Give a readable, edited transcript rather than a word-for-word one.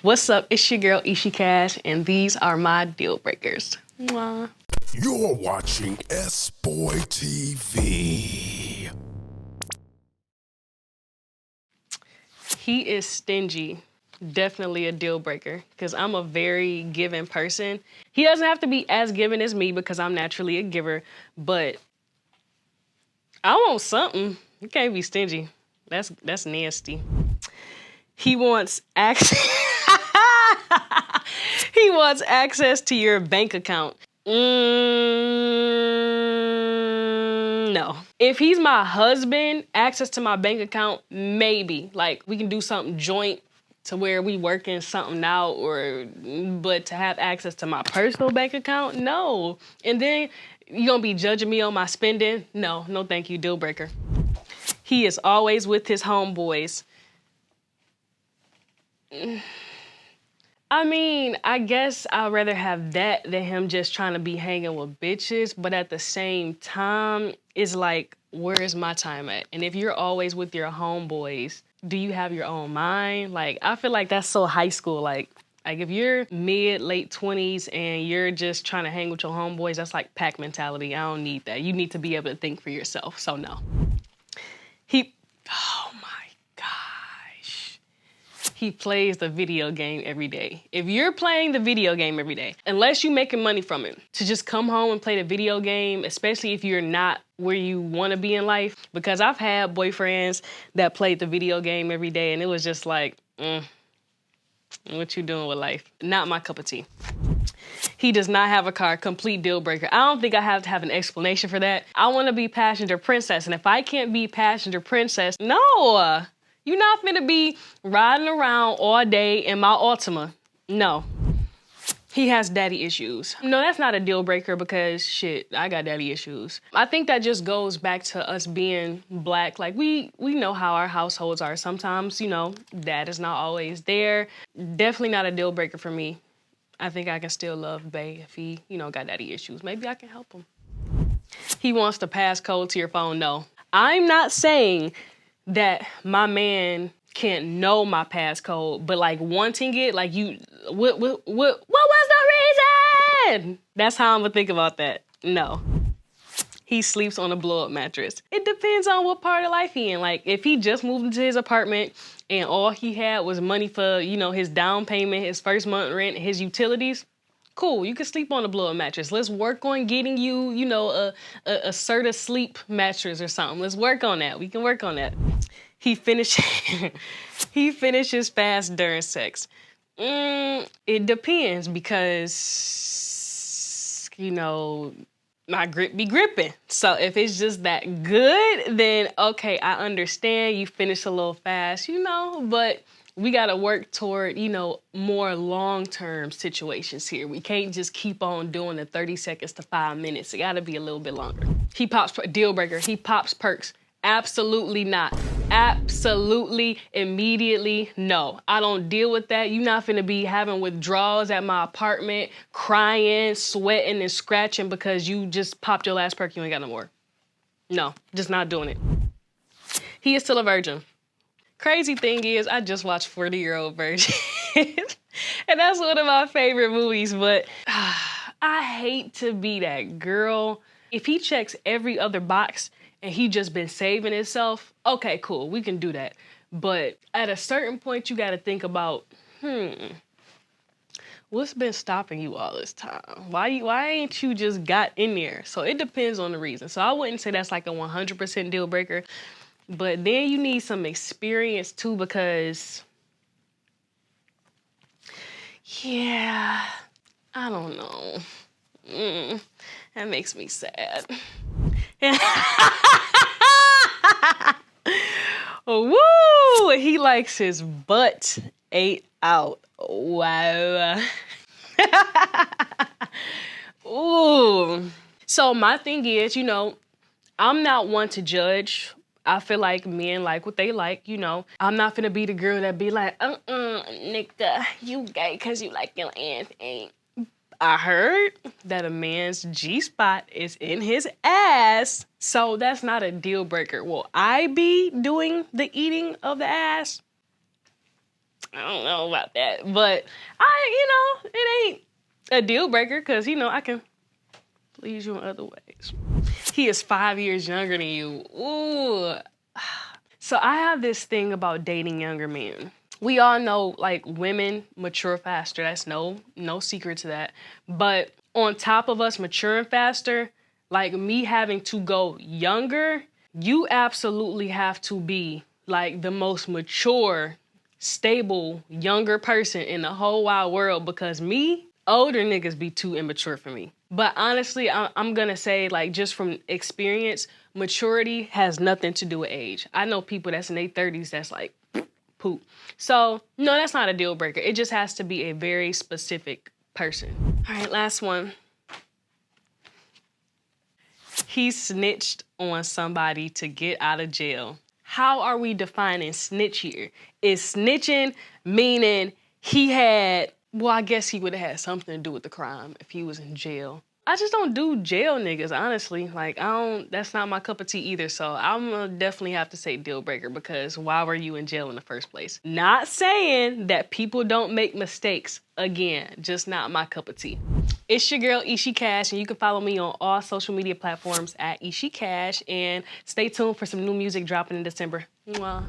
What's up? It's your girl, Ishii Qash, and these are my deal breakers. Mwah. You're watching SBoy TV. He is stingy. Definitely a deal breaker because I'm a very giving person. He doesn't have to be as giving as me because I'm naturally a giver, but I want something. You can't be stingy. That's nasty. He wants access. He wants access to your bank account. No. If he's my husband, access to my bank account, maybe. Like, we can do something joint to where we working something out, but to have access to my personal bank account, no. And then you gonna be judging me on my spending? No, no thank you, deal breaker. He is always with his homeboys. I mean, I guess I'd rather have that than him just trying to be hanging with bitches. But at the same time, it's like, where is my time at? And if you're always with your homeboys, do you have your own mind? Like, I feel like that's so high school. Like if you're mid, late 20s and you're just trying to hang with your homeboys, that's like pack mentality. I don't need that. You need to be able to think for yourself. So no. Oh my gosh. He plays the video game every day. If you're playing the video game every day, unless you're making money from it, to just come home and play the video game, especially if you're not where you want to be in life, because I've had boyfriends that played the video game every day and it was just like, what you doing with life? Not my cup of tea. He does not have a car, complete deal breaker. I don't think I have to have an explanation for that. I want to be passenger princess, and if I can't be passenger princess, no. You're not finna be riding around all day in my Altima. No. He has daddy issues. No, that's not a deal breaker because shit, I got daddy issues. I think that just goes back to us being Black. Like we know how our households are. Sometimes, dad is not always there. Definitely not a deal breaker for me. I think I can still love Bae if he, got daddy issues. Maybe I can help him. He wants the passcode to your phone. No. I'm not saying that my man can't know my passcode, but like wanting it, like what was the reason? That's how I'm gonna think about that. No. He sleeps on a blow-up mattress. It depends on what part of life he in. Like if he just moved into his apartment and all he had was money for, his down payment, his first month rent, his utilities, cool, you can sleep on a blow-up mattress. Let's work on getting you, a Serta sleep mattress or something. Let's work on that. We can work on that. He finishes fast during sex. It depends because, my grip be gripping. So if it's just that good, then okay, I understand you finish a little fast, but we gotta work toward, more long-term situations here. We can't just keep on doing the 30 seconds to 5 minutes. It gotta be a little bit longer. He pops, deal breaker, he pops perks. Absolutely not. Absolutely, immediately, no. I don't deal with that. You're not finna be having withdrawals at my apartment, crying, sweating, and scratching because you just popped your last perk, you ain't got no more. No, just not doing it. He is still a virgin. Crazy thing is, I just watched 40-Year-Old Virgin. And that's one of my favorite movies, but I hate to be that girl. If he checks every other box and he just been saving himself, okay, cool, we can do that. But at a certain point, you gotta think about, what's been stopping you all this time? Why ain't you just got in there? So it depends on the reason. So I wouldn't say that's like a 100% deal breaker, but then you need some experience too because, yeah, I don't know. That makes me sad. Woo! He likes his butt ate out. Wow. Ooh. So my thing is, I'm not one to judge. I feel like men like what they like, I'm not finna be the girl that be like, nigga, you gay because you like your ass ain't. I heard that a man's G-spot is in his ass, so that's not a deal breaker. Will I be doing the eating of the ass? I don't know about that. But it ain't a deal breaker because, I can please you in other ways. He is 5 years younger than you. Ooh. So I have this thing about dating younger men. We all know, like, women mature faster. That's no secret to that. But on top of us maturing faster, like me having to go younger, you absolutely have to be like the most mature, stable, younger person in the whole wide world, because me, older niggas be too immature for me. But honestly, I'm gonna say, like, just from experience, maturity has nothing to do with age. I know people that's in their 30s that's like poop. So no, that's not a deal breaker. It just has to be a very specific person. All right, last one. He snitched on somebody to get out of jail. How are we defining snitch here? Is snitching meaning he had, well, I guess he would have had something to do with the crime if he was in jail. I just don't do jail niggas, honestly. Like, that's not my cup of tea either. So I'm gonna definitely have to say deal breaker, because why were you in jail in the first place? Not saying that people don't make mistakes. Again, just not my cup of tea. It's your girl, Ishii Qash, and you can follow me on all social media platforms at Ishii Qash, and stay tuned for some new music dropping in December. Mwah.